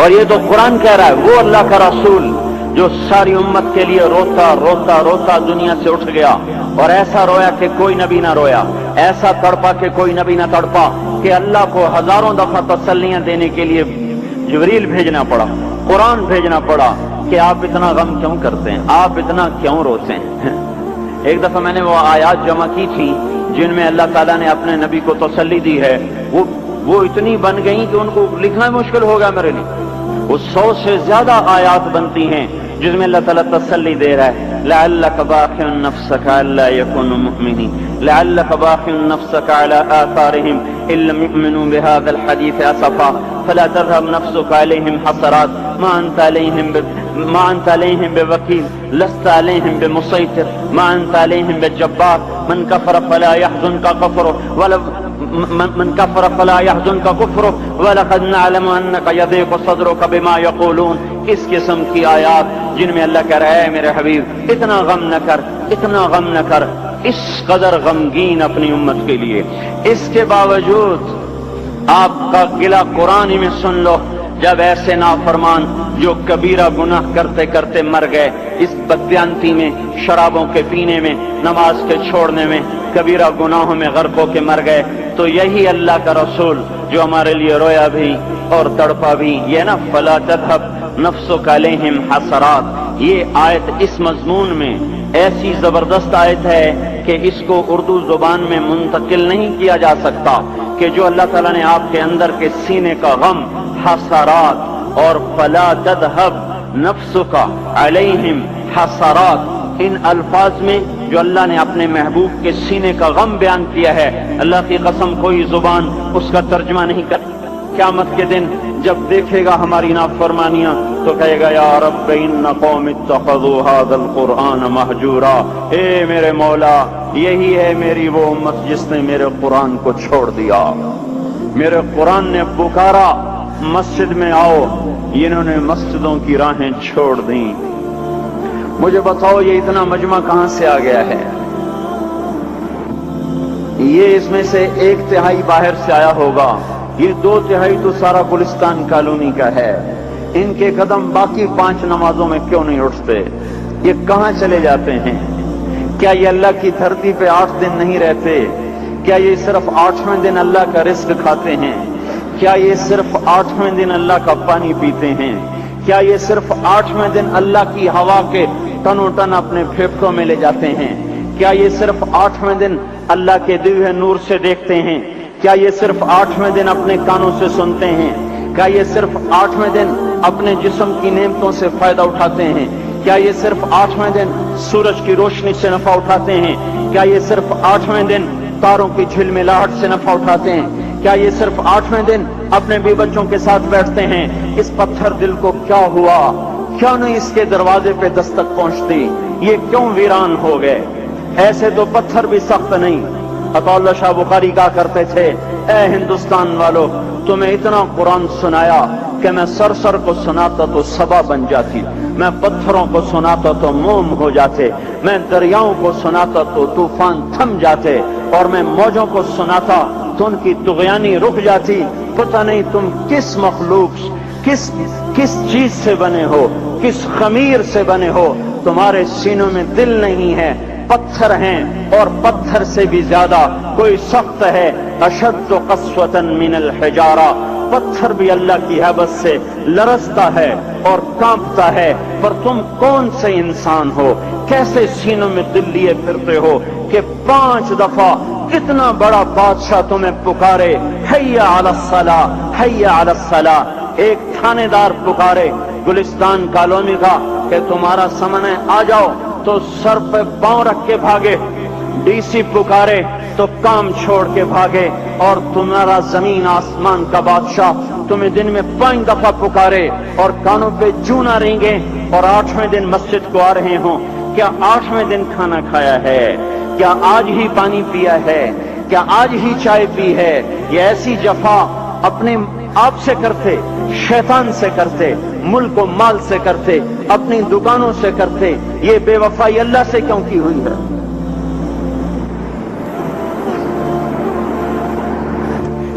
اور یہ تو قرآن کہہ رہا ہے، وہ اللہ کا رسول جو ساری امت کے لیے روتا روتا روتا دنیا سے اٹھ گیا، اور ایسا رویا کہ کوئی نبی نہ رویا، ایسا تڑپا کہ کوئی نبی نہ تڑپا، کہ اللہ کو ہزاروں دفعہ تسلیاں دینے کے لیے جبریل بھیجنا پڑا، قرآن بھیجنا پڑا کہ آپ اتنا غم کیوں کرتے ہیں، آپ اتنا کیوں روتے ہیں۔ ایک دفعہ میں نے وہ آیات جمع کی تھی جن میں اللہ تعالیٰ نے اپنے نبی کو تسلی دی ہے، وہ اتنی بن گئی کہ ان کو لکھنا مشکل ہو گیا میرے لیے۔ وہ 100 سے زیادہ آیات بنتی ہیں جس میں اللہ تعالیٰ تسلی دے رہا ہے، لعلک باخع نفسک الا یکونوا مؤمنین، لعلک باخع نفسک علی آثارہم ان لم یؤمنوا بهذا الحدیث اسفا فلا تذهب نفسک علیہم حسرات ما انت علیہم بوکیل لست علیہم بمسیطر ما انت علیہم بجبار من کفر فلا يحزنک کفرہ من کفر فلا يحزنک کفرہ ولقد نعلم انک یضیق صدرک بما یقولون۔ اس قسم کی آیات جن میں اللہ کہہ رہا ہے میرے حبیب اتنا غم نہ کر، اتنا غم نہ کر، اس قدر غمگین اپنی امت کے لیے۔ اس کے باوجود آپ کا گلہ قرآن میں سن لو، جب ایسے نافرمان جو کبیرہ گناہ کرتے کرتے مر گئے، اس بددیانتی میں، شرابوں کے پینے میں، نماز کے چھوڑنے میں، کبیرہ گناہوں میں غرق ہو کے مر گئے، تو یہی اللہ کا رسول جو ہمارے لیے رویا بھی اور تڑپا بھی، یہ نا فلا تذهب نفسک علیہم حسرات، یہ آیت اس مضمون میں ایسی زبردست آیت ہے کہ اس کو اردو زبان میں منتقل نہیں کیا جا سکتا، کہ جو اللہ تعالیٰ نے آپ کے اندر کے سینے کا غم، حسرات اور فلا تذهب نفسک علیہم حسرات، ان الفاظ میں جو اللہ نے اپنے محبوب کے سینے کا غم بیان کیا ہے، اللہ کی قسم کوئی زبان اس کا ترجمہ نہیں کر۔ قیامت کے دن جب دیکھے گا ہماری نافرمانیاں تو کہے گا یا رب ان قوم اتخذوا هذا القرآن مہجورا، اے میرے مولا یہی ہے میری وہ امت جس نے میرے قرآن کو چھوڑ دیا، میرے قرآن نے پکارا مسجد میں آؤ، انہوں نے مسجدوں کی راہیں چھوڑ دیں۔ مجھے بتاؤ یہ اتنا مجمع کہاں سے آ گیا ہے؟ یہ اس میں سے 1/3 باہر سے آیا ہوگا، یہ 2/3 تو سارا گلستان کالونی کا ہے۔ ان کے قدم باقی 5 نمازوں میں کیوں نہیں اٹھتے؟ یہ کہاں چلے جاتے ہیں؟ کیا یہ اللہ کی دھرتی پہ 8 دن نہیں رہتے؟ کیا یہ صرف 8ویں دن اللہ کا رزق کھاتے ہیں؟ کیا یہ صرف 8ویں دن اللہ کا پانی پیتے ہیں؟ کیا یہ صرف 8ویں دن اللہ کی ہوا کے ٹنوں ٹن اپنے پھیپھڑوں میں لے جاتے ہیں؟ کیا یہ صرف 8ویں دن اللہ کے دیے ہوئے نور سے دیکھتے ہیں؟ کیا یہ صرف 8ویں دن اپنے کانوں سے سنتے ہیں؟ کیا یہ صرف 8ویں دن اپنے جسم کی نعمتوں سے فائدہ اٹھاتے ہیں؟ کیا یہ صرف 8ویں دن سورج کی روشنی سے نفع اٹھاتے ہیں؟ کیا یہ صرف 8ویں دن تاروں کی جھلملاہٹ سے نفع اٹھاتے ہیں؟ کیا یہ صرف 8ویں دن اپنے بی بچوں کے ساتھ بیٹھتے ہیں؟ اس پتھر دل کو کیا ہوا؟ کیوں نہیں اس کے دروازے پہ دستک پہنچتی؟ یہ کیوں ویران ہو گئے؟ ایسے تو پتھر بھی سخت نہیں۔ عطا اللہ شاہ بخاری کہا کرتے تھے اے ہندوستان والو، تمہیں اتنا قرآن سنایا کہ میں سر کو سناتا تو صبا بن جاتی، میں پتھروں کو سناتا تو موم ہو جاتے، میں دریاؤں کو سناتا تو طوفان تھم جاتے، اور میں موجوں کو سناتا تو ان کی طغیانی رک جاتی۔ پتہ نہیں تم کس مخلوق، کس چیز سے بنے ہو، کس خمیر سے بنے ہو، تمہارے سینوں میں دل نہیں ہے، پتھر ہیں، اور پتھر سے بھی زیادہ کوئی سخت ہے، اشد قسوۃ من الحجارہ، پتھر بھی اللہ کی ہیبت سے لرزتا ہے اور کانپتا ہے، پر تم کون سے انسان ہو، کیسے سینوں میں دل لیے پھرتے ہو کہ 5 دفعہ اتنا بڑا بادشاہ تمہیں پکارے حی علی الصلاۃ حی علی الصلاۃ۔ ایک تھانے دار پکارے گلستان کالونی کا کہ تمہارا سمن ہے آ جاؤ، تو سر پہ پاؤں رکھ کے بھاگے، ڈی سی پکارے تو کام چھوڑ کے بھاگے، اور تمہارا زمین آسمان کا بادشاہ تمہیں دن میں 5 دفعہ پکارے اور کانوں پہ جوں نہ رینگے، اور 8ویں دن مسجد کو آ رہے ہوں۔ کیا 8ویں دن کھانا کھایا ہے؟ کیا آج ہی پانی پیا ہے؟ کیا آج ہی چائے پی ہے؟ یہ ایسی جفا اپنے آپ سے کرتے، شیطان سے کرتے، ملک و مال سے کرتے، اپنی دکانوں سے کرتے، یہ بے وفائی اللہ سے کیوں کی ہوئی ہے؟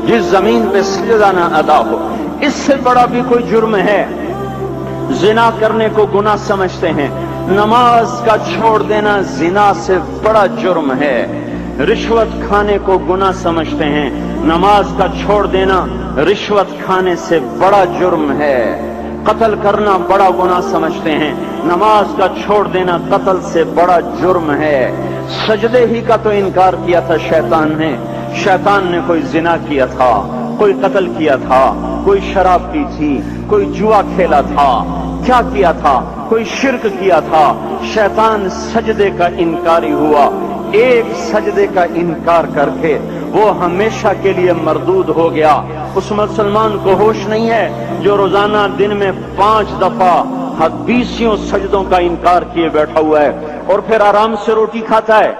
جس زمین پہ سجدہ نہ ادا ہو، اس سے بڑا بھی کوئی جرم ہے؟ زنا کرنے کو گناہ سمجھتے ہیں، نماز کا چھوڑ دینا زنا سے بڑا جرم ہے۔ رشوت کھانے کو گناہ سمجھتے ہیں، نماز کا چھوڑ دینا رشوت کھانے سے بڑا جرم ہے۔ قتل کرنا بڑا گناہ سمجھتے ہیں، نماز کا چھوڑ دینا قتل سے بڑا جرم ہے۔ سجدے ہی کا تو انکار کیا تھا شیطان نے کوئی زنا کیا تھا، کوئی قتل کیا تھا، کوئی شراب پی تھی، کوئی جوا کھیلا تھا، کیا کیا تھا؟ کوئی شرک کیا تھا۔ شیطان سجدے کا انکاری ہوا، ایک سجدے کا انکار کر کے وہ ہمیشہ کے لیے مردود ہو گیا۔ اس مسلمان کو ہوش نہیں ہے جو روزانہ دن میں 5 دفعہ 20 سجدوں کا انکار کیے بیٹھا ہوا ہے، اور پھر آرام سے روٹی کھاتا ہے،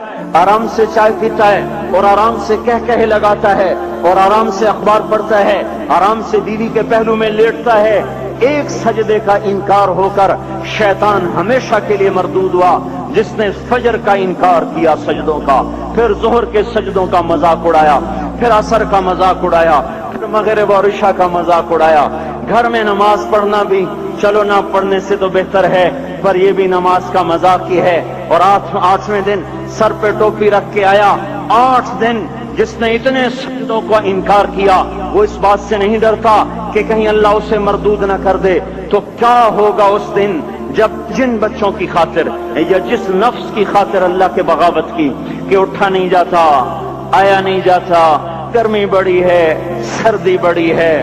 آرام سے چائے پیتا ہے، اور آرام سے کہے لگاتا ہے، اور آرام سے اخبار پڑھتا ہے، آرام سے بیوی کے پہلو میں لیٹتا ہے۔ ایک سجدے کا انکار ہو کر شیطان ہمیشہ کے لیے مردود ہوا۔ جس نے فجر کا انکار کیا سجدوں کا، پھر ظہر کے سجدوں کا مذاق اڑایا، پھر عصر کا مذاق اڑایا، پھر مغرب اور عشاء کا مذاق اڑایا۔ گھر میں نماز پڑھنا بھی چلو نہ پڑھنے سے تو بہتر ہے، پر یہ بھی نماز کا مذاق ہی ہے۔ اور 8ویں دن سر پہ ٹوپی رکھ کے آیا۔ 8 دن جس نے اتنے سجدوں کا انکار کیا، وہ اس بات سے نہیں ڈرتا کہ کہیں اللہ اسے مردود نہ کر دے، تو کیا ہوگا اس دن جب جن بچوں کی خاطر یا جس نفس کی خاطر اللہ کے بغاوت کی کہ اٹھا نہیں جاتا، آیا نہیں جاتا، گرمی بڑی ہے، سردی بڑی ہے،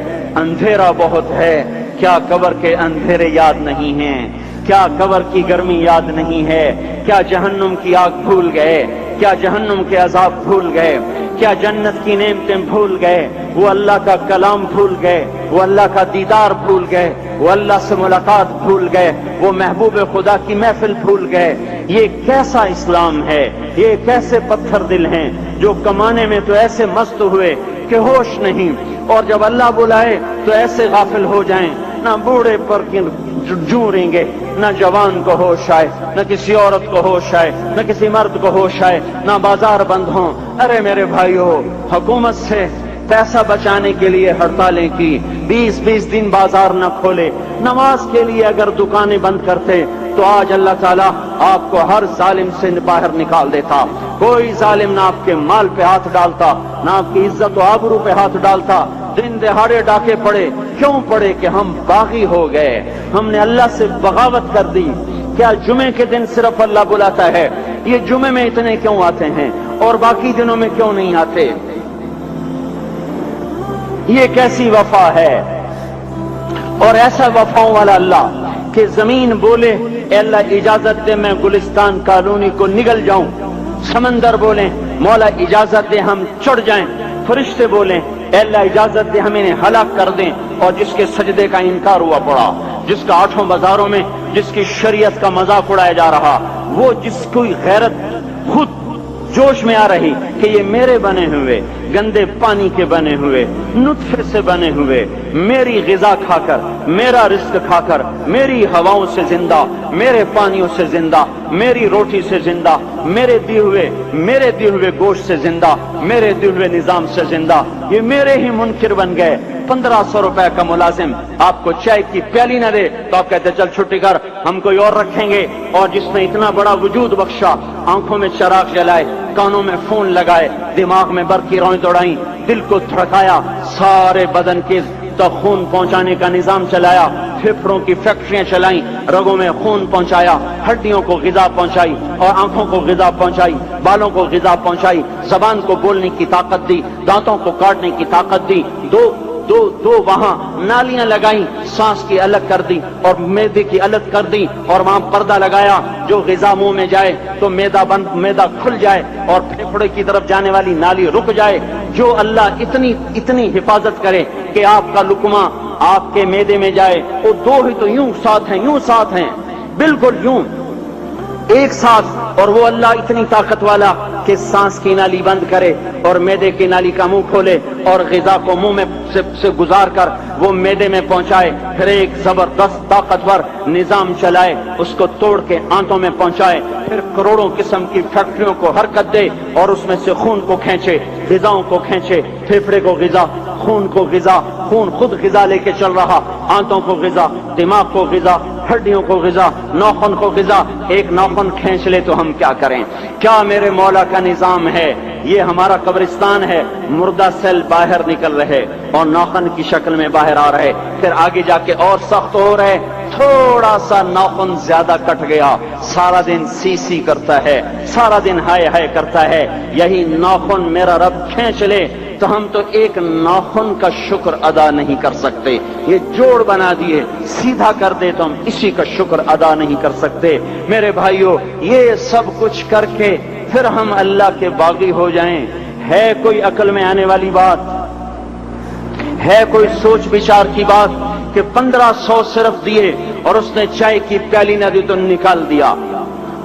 اندھیرا بہت ہے، کیا قبر کے اندھیرے یاد نہیں ہیں؟ کیا قبر کی گرمی یاد نہیں ہے؟ کیا جہنم کی آگ بھول گئے؟ کیا جہنم کے عذاب بھول گئے؟ کیا جنت کی نعمتیں بھول گئے؟ وہ اللہ کا کلام بھول گئے، وہ اللہ کا دیدار بھول گئے، وہ اللہ سے ملاقات بھول گئے، وہ محبوب خدا کی محفل بھول گئے۔ یہ کیسا اسلام ہے؟ یہ کیسے پتھر دل ہیں جو کمانے میں تو ایسے مست ہوئے کہ ہوش نہیں، اور جب اللہ بلائے تو ایسے غافل ہو جائیں، نہ بوڑھے پر جوں رہیں گے، نہ جوان کو ہوش آئے، نہ کسی عورت کو ہوش آئے، نہ کسی مرد کو ہوش آئے، نہ بازار بند ہوں۔ ارے میرے بھائیو، حکومت سے پیسہ بچانے کے لیے ہڑتالیں کی، 20 دن بازار نہ کھولے، نماز کے لیے اگر دکانیں بند کرتے تو آج اللہ تعالیٰ آپ کو ہر ظالم سے باہر نکال دیتا۔ کوئی ظالم نہ آپ کے مال پہ ہاتھ ڈالتا، نہ آپ کی عزت و آبرو پہ ہاتھ ڈالتا۔ دن دہاڑے ڈاکے پڑے، کیوں پڑے؟ کہ ہم باغی ہو گئے، ہم نے اللہ سے بغاوت کر دی۔ کیا جمعے کے دن صرف اللہ بلاتا ہے؟ یہ جمعے میں اتنے کیوں آتے ہیں اور باقی دنوں میں کیوں نہیں آتے؟ یہ کیسی وفا ہے؟ اور ایسا وفاؤں والا اللہ کہ زمین بولے اے اللہ اجازت دے میں گلستان کالونی کو نگل جاؤں، سمندر بولیں مولا اجازت دے ہم چڑھ جائیں، فرشتے بولیں اے اللہ اجازت دے ہم انہیں ہلاک کر دیں، اور جس کے سجدے کا انکار ہوا پڑا، جس کا 8 بازاروں میں جس کی شریعت کا مذاق اڑایا جا رہا، وہ جس کوئی غیرت خود جوش میں آ رہی کہ یہ میرے بنے ہوئے گندے پانی کے بنے ہوئے نطفے سے بنے ہوئے، میری غذا کھا کر، میرا رزق کھا کر، میری ہواؤں سے زندہ، میرے پانیوں سے زندہ، میری روٹی سے زندہ، میرے دیے ہوئے گوشت سے زندہ، میرے دیے ہوئے نظام سے زندہ، یہ میرے ہی منکر بن گئے۔ 1500 روپے کا ملازم آپ کو چائے کی پیالی نہ دے تو آپ کہتے چل چھٹی کر، ہم کوئی اور رکھیں گے۔ اور جس نے اتنا بڑا وجود بخشا، آنکھوں میں چراغ جلائے، کانوں میں فون لگائے، دماغ میں برق کی روئیں دوڑائیں، دل کو دھڑکایا، سارے بدن کے تک خون پہنچانے کا نظام چلایا، پھیپھڑوں کی فیکٹریاں چلائیں، رگوں میں خون پہنچایا، ہڈیوں کو غذا پہنچائی، اور آنکھوں کو غذا پہنچائی، بالوں کو غذا پہنچائی، زبان کو بولنے کی طاقت دی، دانتوں کو کاٹنے کی طاقت دی، دو وہاں نالیاں لگائیں، سانس کی الگ کر دی اور معدے کی الگ کر دی، اور وہاں پردہ لگایا، جو غذا منہ میں جائے تو معدہ کھل جائے اور پھیپھڑے کی طرف جانے والی نالی رک جائے۔ جو اللہ اتنی حفاظت کرے کہ آپ کا لقمہ آپ کے معدے میں جائے، وہ دو ہی تو یوں ساتھ ہیں بالکل یوں ایک ساتھ، اور وہ اللہ اتنی طاقت والا کہ سانس کی نالی بند کرے اور معدے کی نالی کا منہ کھولے اور غذا کو منہ میں سے گزار کر وہ معدے میں پہنچائے، پھر ایک زبردست طاقتور نظام چلائے، اس کو توڑ کے آنتوں میں پہنچائے، پھر کروڑوں قسم کی فیکٹریوں کو حرکت دے اور اس میں سے خون کو کھینچے، غذاؤں کو کھینچے، پھیپھڑے کو غذا، خون کو غذا، خون خود غذا لے کے چل رہا، آنتوں کو غذا، دماغ کو غذا، ہڈیوں کو غذا، ناخن کو غذا۔ ایک ناخن کھینچ لے تو ہم کیا کریں؟ کیا میرے مولا کا نظام ہے؟ یہ ہمارا قبرستان ہے، مردہ سیل باہر نکل رہے اور ناخن کی شکل میں باہر آ رہے، پھر آگے جا کے اور سخت ہو رہے، تھوڑا سا ناخن زیادہ کٹ گیا، سارا دن سی سی کرتا ہے، سارا دن ہائے ہائے کرتا ہے۔ یہی ناخن میرا رب کھینچ لے تو ہم تو ایک ناخن کا شکر ادا نہیں کر سکتے۔ یہ جوڑ بنا دیے، سیدھا کر دے تو ہم اسی کا شکر ادا نہیں کر سکتے۔ میرے بھائیوں، یہ سب کچھ کر کے پھر ہم اللہ کے باغی ہو جائیں، ہے کوئی عقل میں آنے والی بات؟ ہے کوئی سوچ بچار کی بات کہ 1500 صرف دیے اور اس نے چائے کی پیالی نہ دی تو نکال دیا،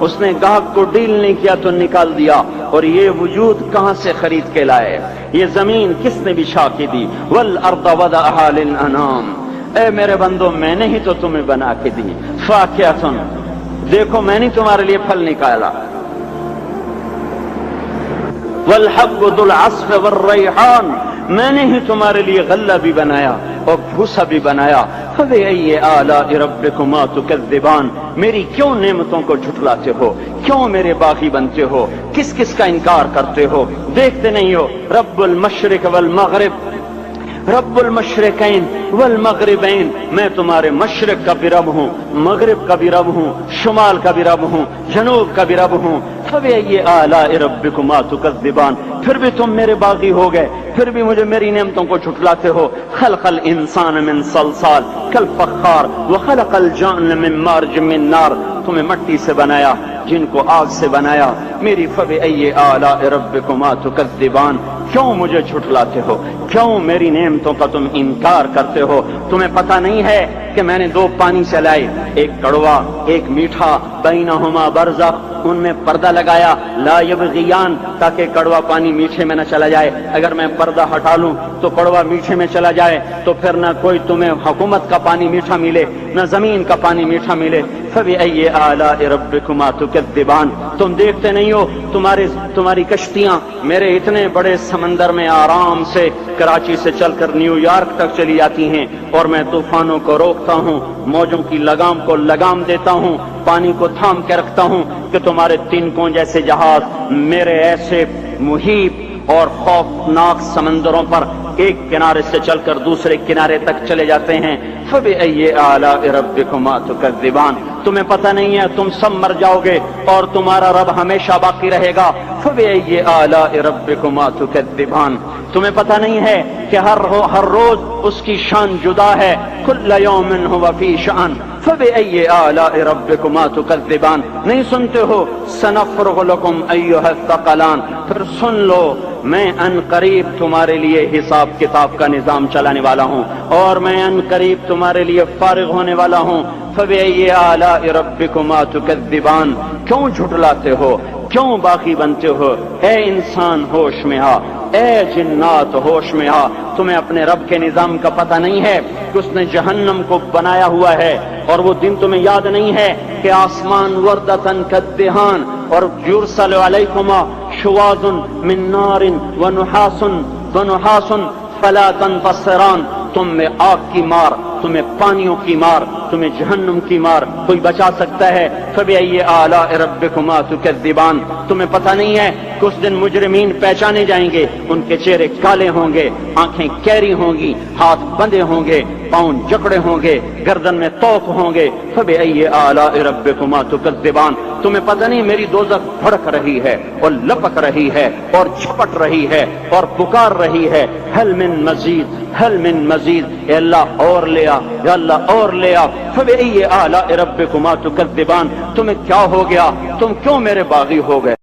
اس نے گاہک کو ڈیل نہیں کیا تو نکال دیا، اور یہ وجود کہاں سے خرید کے لائے؟ یہ زمین کس نے بچھا کے دی؟ والارض وضعها للانام۔ اے میرے بندو، میں نے ہی تو تمہیں بنا کے دی۔ فاکہۃ، دیکھو میں نے تمہارے لیے پھل نکالا۔ والحب ذو العصف والریحان، میں نے ہی تمہارے لیے غلہ بھی بنایا اور بھوسا بھی بنایا۔ فبأي آلاء ربكما تكذبان، میری کیوں نعمتوں کو جھٹلاتے ہو؟ کیوں میرے باغی بنتے ہو؟ کس کس کا انکار کرتے ہو؟ دیکھتے نہیں ہو رب المشرق والمغرب، رب المشرقین والمغربین، میں تمہارے مشرق کا بھی رب ہوں، مغرب کا بھی رب ہوں، شمال کا بھی رب ہوں، جنوب کا بھی رب ہوں۔ فبأي آلاء ربكما تكذبان، پھر بھی تم میرے باغی ہو گئے، پھر بھی مجھے میری نعمتوں کو جھٹلاتے ہو۔ خلق الانسان من صلصال کالفخار وخلق الجان من مارج من نار، تمہیں مٹی سے بنایا، جن کو آگ سے بنایا۔ میری فبأي آلاء ربكما تكذبان، کیوں مجھے جھٹلاتے ہو؟ کیوں میری نعمتوں کا تم انکار کرتے ہو؟ تمہیں پتہ نہیں ہے کہ میں نے دو پانی چلائے، ایک کڑوا ایک میٹھا، بینہما برزخ، ان میں پردہ لگایا، لا یبغیان، تاکہ کڑوا پانی میٹھے میں نہ چلا جائے۔ اگر میں پردہ ہٹا لوں تو کڑوا میٹھے میں چلا جائے تو پھر نہ کوئی تمہیں حکومت کا پانی میٹھا ملے، نہ زمین کا پانی میٹھا ملے۔ فبأي آلاء ربكما تكذبان، تم دیکھتے نہیں ہو تمہاری کشتیاں میرے اتنے بڑے سمندر میں آرام سے کراچی سے چل کر نیو یارک تک چلی جاتی ہیں، اور میں طوفانوں کو روکتا ہوں، موجوں کی لگام کو لگام دیتا ہوں، پانی کو تھام کے رکھتا ہوں کہ تمہارے تنکوں جیسے جہاز میرے ایسے محیط اور خوفناک سمندروں پر ایک کنارے سے چل کر دوسرے کنارے تک چلے جاتے ہیں۔ فبأي آلاء ربكما تكذبان، تمہیں پتہ نہیں ہے تم سب مر جاؤ گے اور تمہارا رب ہمیشہ باقی رہے گا۔ فبأي آلاء ربكما تكذبان، تمہیں پتہ نہیں ہے کہ ہر روز اس کی شان جدا ہے۔ كل يوم هو في شأن فبأي آلاء ربكما تكذبان، نہیں سنتے ہو؟ سنفرغ لكم أيها الثقلان، پھر سن لو میں ان قریب تمہارے لیے حساب کتاب کا نظام چلانے والا ہوں، اور میں ان قریب تمہارے لیے فارغ ہونے والا ہوں۔ فبأي آلاء ربكما تكذبان، کیوں جھٹلاتے ہو؟ کیوں باقی بنتے ہو؟ اے انسان ہوش میں آ، اے جنات ہوش میں آ، تمہیں اپنے رب کے نظام کا پتہ نہیں ہے کہ اس نے جہنم کو بنایا ہوا ہے، اور وہ دن تمہیں یاد نہیں ہے کہ آسمان وردتن کالدہان، اور یرسل علیکما شواظ من نار ونحاس فلا تنتصران، تم میں آگ کی مار، تمہیں پانیوں کی مار، تمہیں جہنم کی مار کوئی بچا سکتا ہے؟ فبأي آلاء ربكما تكذبان، تمہیں پتہ نہیں ہے کہ اس دن مجرمین پہچانے جائیں گے، ان کے چہرے کالے ہوں گے، آنکھیں کیری ہوں گی، ہاتھ بندھے ہوں گے، پاؤں جکڑے ہوں گے، گردن میں توق ہوں گے۔ فبأي آلاء ربكما تكذبان، تمہیں پتہ نہیں میری دوزخ بھڑک رہی ہے اور لپک رہی ہے اور جھپٹ رہی ہے اور پکار رہی ہے، هل من مزید، هل من مزید، اے اللہ اور لے آ، یا اللہ اور لے آ۔ فبأي آلاء ربكما تكذبان، تمہیں کیا ہو گیا؟ تم کیوں میرے باغی ہو گئے؟